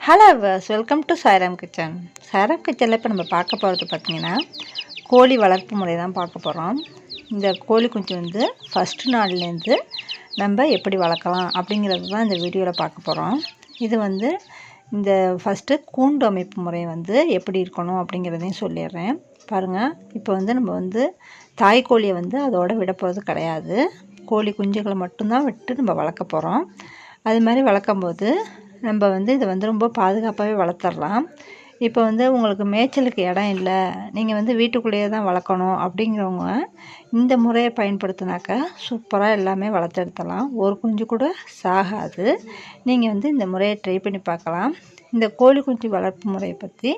Hello வர்ஸ், welcome to Sairam kitchen. Sairam கிச்சனில் இப்போ நம்ம பார்க்க போகிறது பார்த்திங்கன்னா கோழி வளர்ப்பு முறை தான் பார்க்க போகிறோம். இந்த கோழி குஞ்சு வந்து ஃபஸ்ட்டு நாள்லேருந்து நம்ம எப்படி வளர்க்கலாம் அப்படிங்கிறது தான் இந்த வீடியோவில் பார்க்க போகிறோம். இது வந்து இந்த ஃபஸ்ட்டு கூண்டு அமைப்பு முறை வந்து எப்படி இருக்கணும் அப்படிங்கிறதையும் சொல்லிடுறேன். பாருங்கள், இப்போ வந்து நம்ம வந்து தாய்க்கோழியை வந்து அதோட விட போகிறது கிடையாது. கோழி குஞ்சுகளை மட்டும்தான் விட்டு நம்ம வளர்க்க போகிறோம். அது மாதிரி வளர்க்கும்போது நம்ம வந்து இதை வந்து ரொம்ப பாதுகாப்பாகவே வளர்த்துடலாம். இப்போ வந்து உங்களுக்கு மேய்ச்சலுக்கு இடம் இல்லை, நீங்கள் வந்து வீட்டுக்குள்ளேயே தான் வளர்க்கணும் அப்படிங்கிறவங்க இந்த முறையை பயன்படுத்தினாக்கா சூப்பராக எல்லாமே வளர்த்தெடுத்தலாம். ஒரு குஞ்சு கூட சாகாது. நீங்கள் வந்து இந்த முறையை ட்ரை பண்ணி பார்க்கலாம். இந்த கோழி குஞ்சு வளர்ப்பு முறையை பற்றி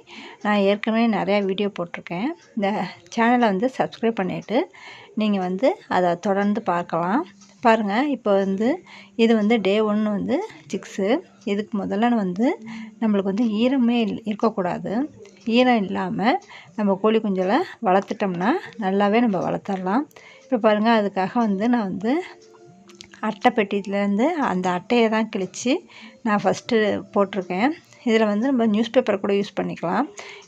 நான் ஏற்கனவே நிறையா வீடியோ போட்டிருக்கேன். இந்த சேனலை வந்து சப்ஸ்கிரைப் பண்ணிவிட்டு நீங்கள் வந்து அதை தொடர்ந்து பார்க்கலாம். பாருங்கள், இப்போ வந்து இது வந்து டே 1 வந்து சிக்ஸு. இதுக்கு முதல்ல வந்து நம்மளுக்கு வந்து ஈரமே இருக்கக்கூடாது. ஈரம் இல்லாமல் நம்ம கோழி குஞ்சலை வளர்த்துட்டோம்னா நல்லாவே நம்ம வளர்த்துடலாம். இப்போ பாருங்கள், அதுக்காக வந்து நான் வந்து அட்டைப்பெட்டியிலேருந்து அந்த அட்டையை தான் கிழித்து நான் ஃபஸ்ட்டு போட்டிருக்கேன். இதில் வந்து நம்ம நியூஸ் பேப்பரை கூட யூஸ் பண்ணிக்கலாம்.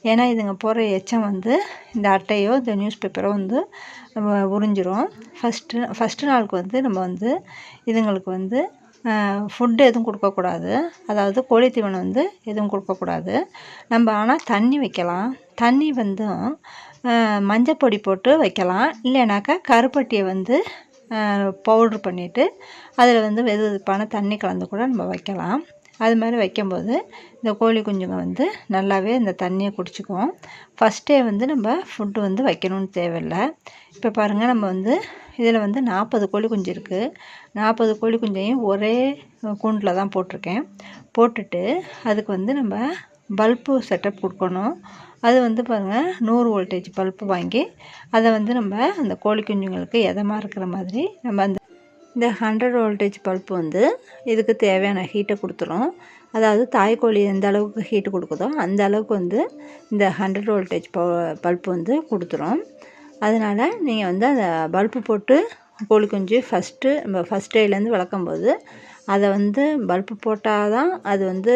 ஏன்னா இதுங்க போகிற எச்சம் வந்து இந்த அட்டையோ இந்த நியூஸ் பேப்பரோ வந்து உறிஞ்சிரும். ஃபஸ்ட்டு நாளுக்கு வந்து நம்ம வந்து இதுங்களுக்கு வந்து ஃபுட்டு எதுவும் கொடுக்கக்கூடாது. அதாவது கோழி தீவனம் வந்து எதுவும் கொடுக்கக்கூடாது. நம்ம ஆனால் தண்ணி வைக்கலாம். தண்ணி வந்து மஞ்சள் பொடி போட்டு வைக்கலாம். இல்லைனாக்கா கருப்பட்டியை வந்து பவுட்ரு பண்ணிவிட்டு அதில் வந்து வெது வெதுப்பான தண்ணி கலந்து கூட நம்ம வைக்கலாம். அது மாதிரி வைக்கும்போது இந்த கோழி குஞ்சுங்க வந்து நல்லாவே இந்த தண்ணியை குடிச்சிக்கும். ஃபஸ்ட்டே வந்து நம்ம ஃபுட்டு வந்து வைக்கணும்னு தேவையில்லை. இப்போ பாருங்கள், நம்ம வந்து இதில் வந்து 40 கோழி குஞ்சு இருக்குது. 40 கோழி குஞ்சையும் ஒரே கூண்டில் தான் போட்டிருக்கேன். போட்டுட்டு அதுக்கு வந்து நம்ம பல்பு செட்டப் கொடுக்கணும். அது வந்து பாருங்கள், 100 வோல்டேஜ் பல்பு வாங்கி அதை வந்து நம்ம அந்த கோழி குஞ்சுங்களுக்கு எதமாக இருக்கிற மாதிரி நம்ம இந்த 100 வோல்டேஜ் பல்பு வந்து இதுக்கு தேவையான ஹீட்டை கொடுத்துரும். அதாவது தாய்க்கோழி எந்த அளவுக்கு ஹீட்டு கொடுக்குதோ அந்த அளவுக்கு வந்து இந்த 100 வோல்டேஜ் பல்பு வந்து கொடுத்துரும். அதனால் நீங்கள் வந்து அந்த பல்பு போட்டு கோழி குஞ்சு நம்ம ஃபஸ்ட் டேலேருந்து வளர்க்கும்போது அதை வந்து பல்பு போட்டால் தான் அது வந்து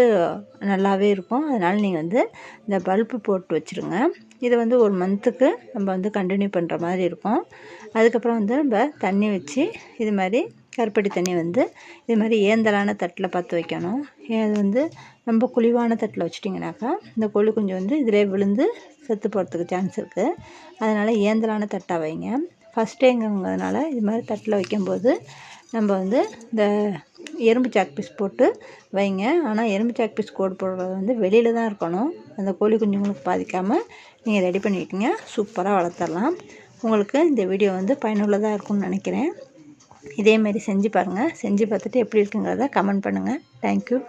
நல்லாவே இருக்கும். அதனால் நீங்கள் வந்து இந்த பல்பு போட்டு வச்சுருங்க. இது வந்து 1 மந்த்துக்கு நம்ம வந்து கண்டினியூ பண்ணுற மாதிரி இருக்கும். அதுக்கப்புறம் வந்து நம்ம தண்ணி வச்சு இது மாதிரி கருப்பட்டி தண்ணி வந்து இது மாதிரி ஏந்தலான தட்டில் பற்ற வைக்கணும். அது வந்து ரொம்ப குழிவான தட்டில் வச்சிட்டிங்கனாக்கா இந்த கோழி குஞ்சு வந்து இதிலே விழுந்து செத்து போகிறதுக்கு சான்ஸ் இருக்குது. அதனால் ஏந்தலான தட்டாக வைங்க. ஃபஸ்ட்டேங்கிறதுனால இது மாதிரி தட்டில் வைக்கும்போது நம்ம வந்து இந்த எறும்பு சாக் பீஸ் போட்டு வைங்க. ஆனால் எறும்பு சாக் பீஸ் கோடு போடுறது வந்து வெளியில் தான் இருக்கணும். அந்த கோழி குஞ்சுங்களுக்கு பாதிக்காமல் நீங்கள் ரெடி பண்ணிக்கிட்டீங்க, சூப்பராக வளர்த்துடலாம். உங்களுக்கு இந்த வீடியோ வந்து பயனுள்ளதாக இருக்கும்னு நினைக்கிறேன். இதேமாரி செஞ்சு பாருங்கள். செஞ்சு பார்த்துட்டு எப்படி இருக்குங்கிறத கமெண்ட் பண்ணுங்கள். தேங்க்யூ.